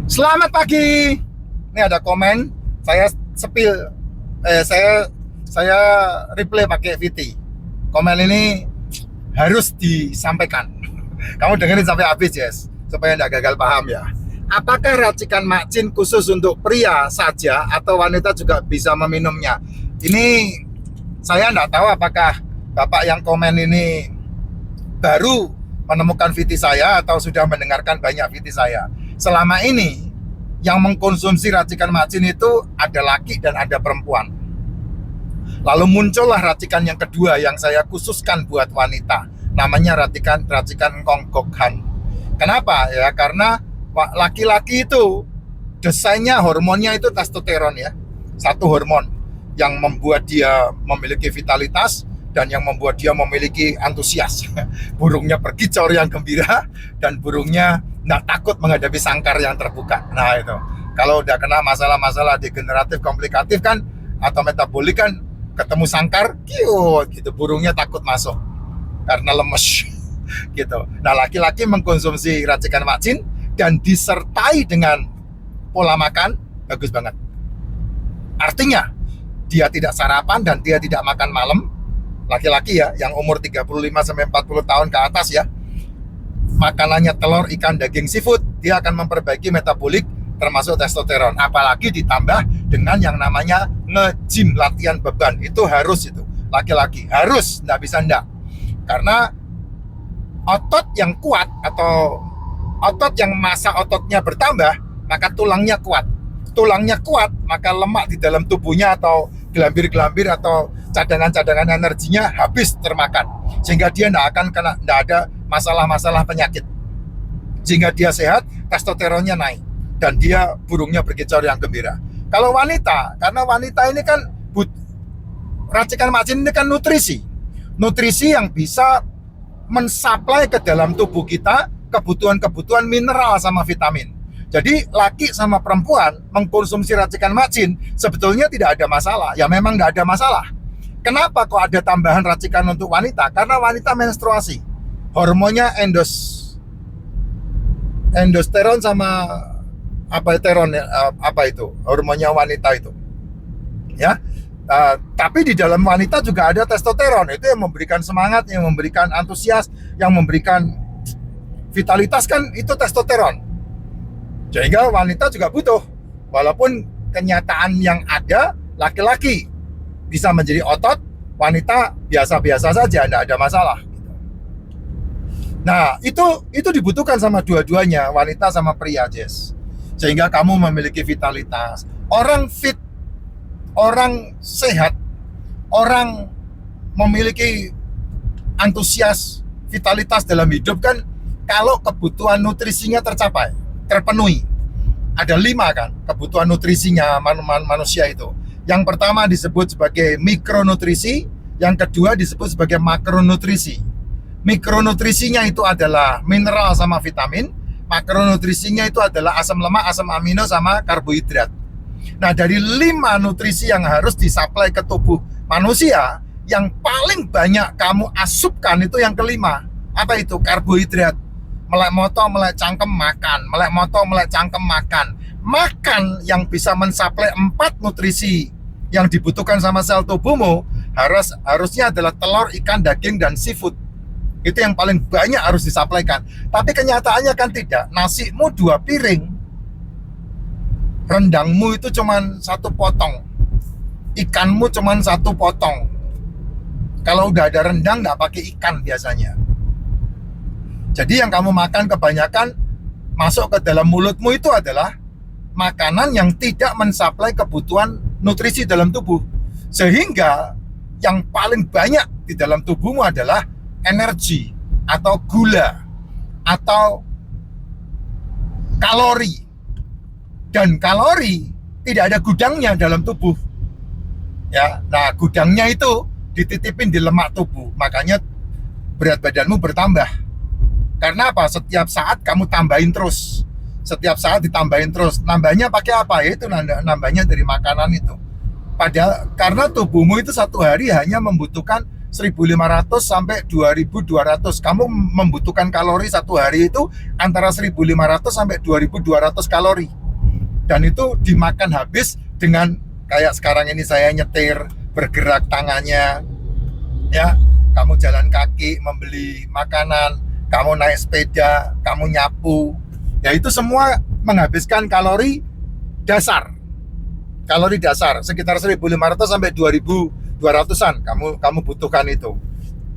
Selamat pagi. Ini ada komen, saya sepil, saya reply pakai VT. Komen ini harus disampaikan. Kamu dengerin sampai habis, Jess, supaya tidak gagal paham ya. Apakah racikan macin khusus untuk pria saja atau wanita juga bisa meminumnya? Ini saya tidak tahu apakah Bapak yang komen ini baru menemukan VT saya atau sudah mendengarkan banyak VT saya. Selama ini yang mengkonsumsi racikan macin itu ada laki dan ada perempuan. Lalu muncullah racikan yang kedua yang saya khususkan buat wanita. Namanya racikan Kongkokhan. Kenapa? Ya karena laki-laki itu desainnya hormonnya itu testosteron ya. Satu hormon yang membuat dia memiliki vitalitas dan yang membuat dia memiliki antusias. Burungnya berkicau yang gembira dan burungnya nggak takut menghadapi sangkar yang terbuka. Nah itu, kalau udah kena masalah-masalah degeneratif komplikatif kan atau metabolik kan, ketemu sangkar, gitu, burungnya takut masuk karena lemes gitu. Nah laki-laki mengkonsumsi racikan macin dan disertai dengan pola makan bagus banget. Artinya dia tidak sarapan dan dia tidak makan malam. Laki-laki ya, yang umur 35-40 tahun ke atas ya, makanannya telur, ikan, daging, seafood, dia akan memperbaiki metabolik termasuk testosteron. Apalagi ditambah dengan yang namanya nge-gym, latihan beban. Itu harus itu. Laki-laki harus, nggak bisa nggak. Karena otot yang kuat atau otot yang massa ototnya bertambah, maka tulangnya kuat. Tulangnya kuat, maka lemak di dalam tubuhnya atau gelambir-gelambir atau cadangan-cadangan energinya habis termakan. Sehingga dia nggak akan kena, nggak ada masalah-masalah penyakit. Sehingga dia sehat, testosteronnya naik. Dan dia burungnya berkicau yang gembira. Kalau wanita, karena wanita ini kan racikan macin ini kan nutrisi. Nutrisi yang bisa mensuplai ke dalam tubuh kita kebutuhan-kebutuhan mineral sama vitamin. Jadi laki sama perempuan mengkonsumsi racikan macin sebetulnya tidak ada masalah. Ya memang nggak ada masalah. Kenapa kok ada tambahan racikan untuk wanita? Karena wanita menstruasi. Hormonnya endosteron sama apa itu? Hormonnya wanita itu. Ya. Tapi di dalam wanita juga ada testosteron. Itu yang memberikan semangat, yang memberikan antusias, yang memberikan vitalitas kan itu testosteron. Sehingga wanita juga butuh. Walaupun kenyataan yang ada, laki-laki bisa menjadi otot, wanita biasa-biasa saja, tidak ada masalah. Nah, itu dibutuhkan sama dua-duanya, wanita sama pria, Jess. Sehingga kamu memiliki vitalitas. Orang fit, orang sehat, orang memiliki antusias, vitalitas dalam hidup kan kalau kebutuhan nutrisinya terpenuhi. Ada 5 kan kebutuhan nutrisinya manusia itu. Yang pertama disebut sebagai mikronutrisi, yang kedua disebut sebagai makronutrisi. Mikronutrisinya itu adalah mineral sama vitamin, makronutrisinya itu adalah asam lemak, asam amino sama karbohidrat. Nah, dari 5 nutrisi yang harus disuplai ke tubuh manusia, yang paling banyak kamu asupkan itu yang kelima. Apa itu? Karbohidrat. Melek moto, melek cangkem makan. Melek moto, melek cangkem makan. Makan yang bisa mensuplai 4 nutrisi yang dibutuhkan sama sel tubuhmu harusnya adalah telur, ikan, daging, dan seafood. Itu yang paling banyak harus disuplaikan. Tapi kenyataannya kan tidak. Nasimu 2 piring. Rendangmu itu cuma 1 potong. Ikanmu cuma 1 potong. Kalau udah ada rendang nggak pakai ikan biasanya. Jadi yang kamu makan kebanyakan masuk ke dalam mulutmu itu adalah makanan yang tidak mensuplai kebutuhan nutrisi dalam tubuh. Sehingga yang paling banyak di dalam tubuhmu adalah energi atau gula atau kalori. Dan kalori tidak ada gudangnya dalam tubuh. Ya, nah gudangnya itu dititipin di lemak tubuh. Makanya berat badanmu bertambah. Karena apa? Setiap saat kamu tambahin terus. Setiap saat ditambahin terus. Nambahnya pakai apa? Ya itu nambahnya dari makanan itu. Padahal karena tubuhmu itu satu hari hanya membutuhkan 1.500 sampai 2.200. Kamu membutuhkan kalori satu hari itu antara 1.500 sampai 2.200 kalori. dan itu dimakan habis dengan kayak sekarang ini saya nyetir, bergerak tangannya, ya. Kamu jalan kaki, membeli makanan, kamu naik sepeda, kamu nyapu, ya itu semua menghabiskan kalori dasar. Kalori dasar sekitar 1.500 sampai 2.200-an kamu butuhkan itu.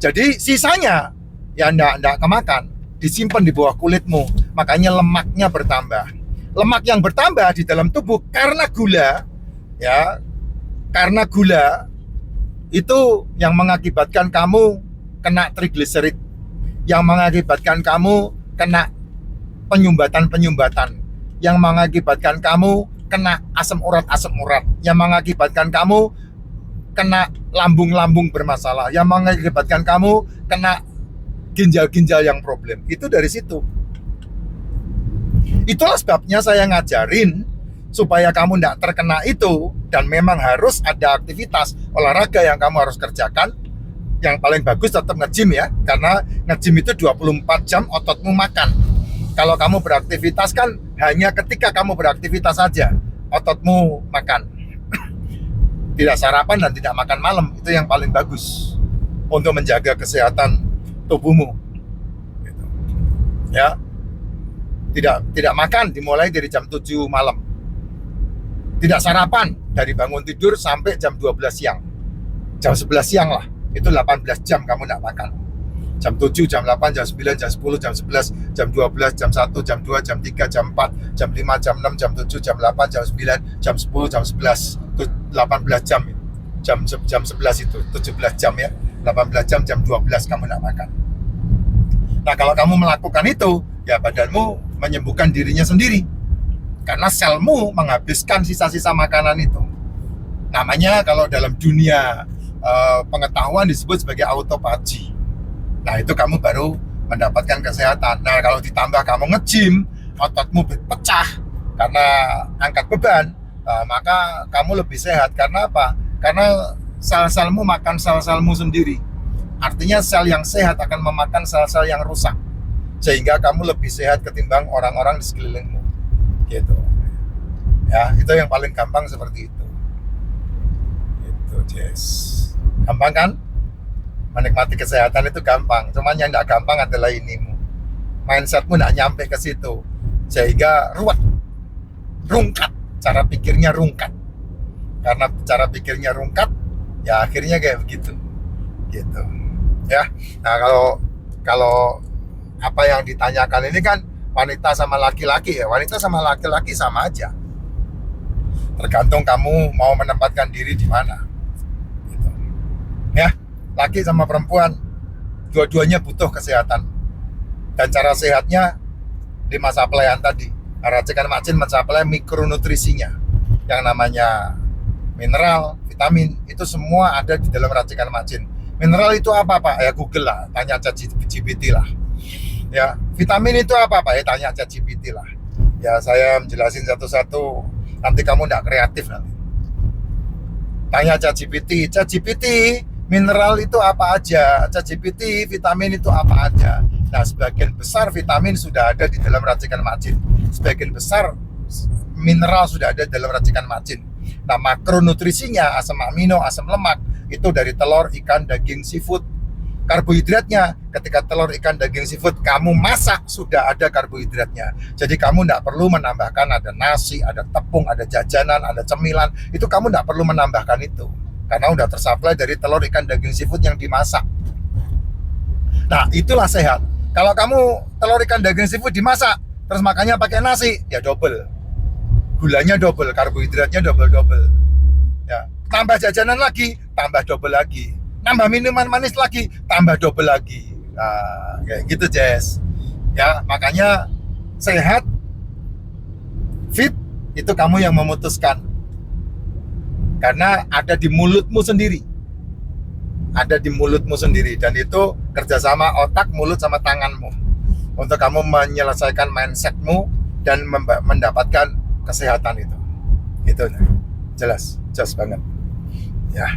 Jadi sisanya ya enggak kemakan, disimpan di bawah kulitmu. Makanya lemaknya bertambah. Lemak yang bertambah di dalam tubuh karena gula, ya, karena gula itu yang mengakibatkan kamu kena trigliserid, yang mengakibatkan kamu kena penyumbatan, yang mengakibatkan kamu kena asam urat, yang mengakibatkan kamu kena lambung bermasalah, yang mengakibatkan kamu kena ginjal yang problem. Itu dari situ. Itulah sebabnya saya ngajarin supaya kamu tidak terkena itu, dan memang harus ada aktivitas olahraga yang kamu harus kerjakan. Yang paling bagus tetap nge-gym ya, karena nge-gym itu 24 jam ototmu makan. Kalau kamu beraktivitas kan hanya ketika kamu beraktivitas saja ototmu makan. Tidak sarapan dan tidak makan malam, itu yang paling bagus untuk menjaga kesehatan tubuhmu. Gitu. Ya. Tidak makan dimulai dari jam 7 malam. Tidak sarapan dari bangun tidur sampai jam 12 siang. Jam 11 siang lah. Itu 18 jam kamu tidak makan. Jam 7, jam 8, jam 9, jam 10, jam 11, jam 12, jam 1, jam 2, jam 3, jam 4, jam 5, jam 6, jam 7, jam 8, jam 9, jam 10, jam 11. Itu 18 jam. Jam 11 itu 17 jam ya. 18 jam, jam 12 kamu tidak makan. Nah, kalau kamu melakukan itu, ya badanmu menyembuhkan dirinya sendiri. Karena selmu menghabiskan sisa-sisa makanan itu. Namanya kalau dalam dunia pengetahuan disebut sebagai autophagy. Nah, itu kamu baru mendapatkan kesehatan. Nah, kalau ditambah kamu nge-gym, ototmu pecah karena angkat beban, maka kamu lebih sehat. Karena apa? Karena sel-selmu makan sel-selmu sendiri. Artinya sel yang sehat akan memakan sel-sel yang rusak, sehingga kamu lebih sehat ketimbang orang-orang di sekelilingmu. Gitu. Ya, itu yang paling gampang seperti itu. Itu, Jess. Gampang kan? Menikmati kesehatan itu gampang. Cuman yang tidak gampang adalah inimu. Mindsetmu tidak nyampe ke situ, sehingga rungkat. Cara pikirnya rungkat. Karena cara pikirnya rungkat, ya akhirnya kayak begitu. Gitu. Ya. Nah, kalau apa yang ditanyakan ini kan wanita sama laki-laki ya. Wanita sama laki-laki sama aja. Tergantung kamu mau menempatkan diri di mana. Gitu. Ya, laki sama perempuan dua-duanya butuh kesehatan. Dan cara sehatnya di masa pelayan tadi. Racikan Macin mencapai mikronutrisinya. Yang namanya mineral, vitamin, itu semua ada di dalam racikan Macin. Mineral itu apa, Pak? Ya Google lah, tanya ChatGPT lah. Ya, vitamin itu apa, Pak? Ya tanya ChatGPT lah. Ya, saya menjelasin satu-satu, nanti kamu tidak kreatif nanti. Tanya ChatGPT, mineral itu apa aja? ChatGPT, vitamin itu apa aja? Nah, sebagian besar vitamin sudah ada di dalam racikan Macin. Sebagian besar mineral sudah ada di dalam racikan Macin. Nah, makronutrisinya, asam amino, asam lemak, itu dari telur, ikan, daging, seafood. Karbohidratnya, ketika telur, ikan, daging, seafood kamu masak, sudah ada karbohidratnya. Jadi kamu tidak perlu menambahkan ada nasi, ada tepung, ada jajanan, ada cemilan. Itu kamu tidak perlu menambahkan itu, karena udah tersuplai dari telur, ikan, daging, seafood yang dimasak. Nah, itulah sehat. Kalau kamu telur, ikan, daging, seafood dimasak, terus makannya pakai nasi, ya double. Gulanya double, karbohidratnya double. Ya, tambah jajanan lagi, tambah double lagi. Nambah minuman manis lagi, tambah double lagi. Nah, kayak gitu, Jess. Ya, makanya sehat, fit, itu kamu yang memutuskan. Karena ada di mulutmu sendiri. Ada di mulutmu sendiri. Dan itu kerjasama otak, mulut, sama tanganmu. Untuk kamu menyelesaikan mindsetmu dan mendapatkan kesehatan itu. Gitu. Jelas banget. Ya.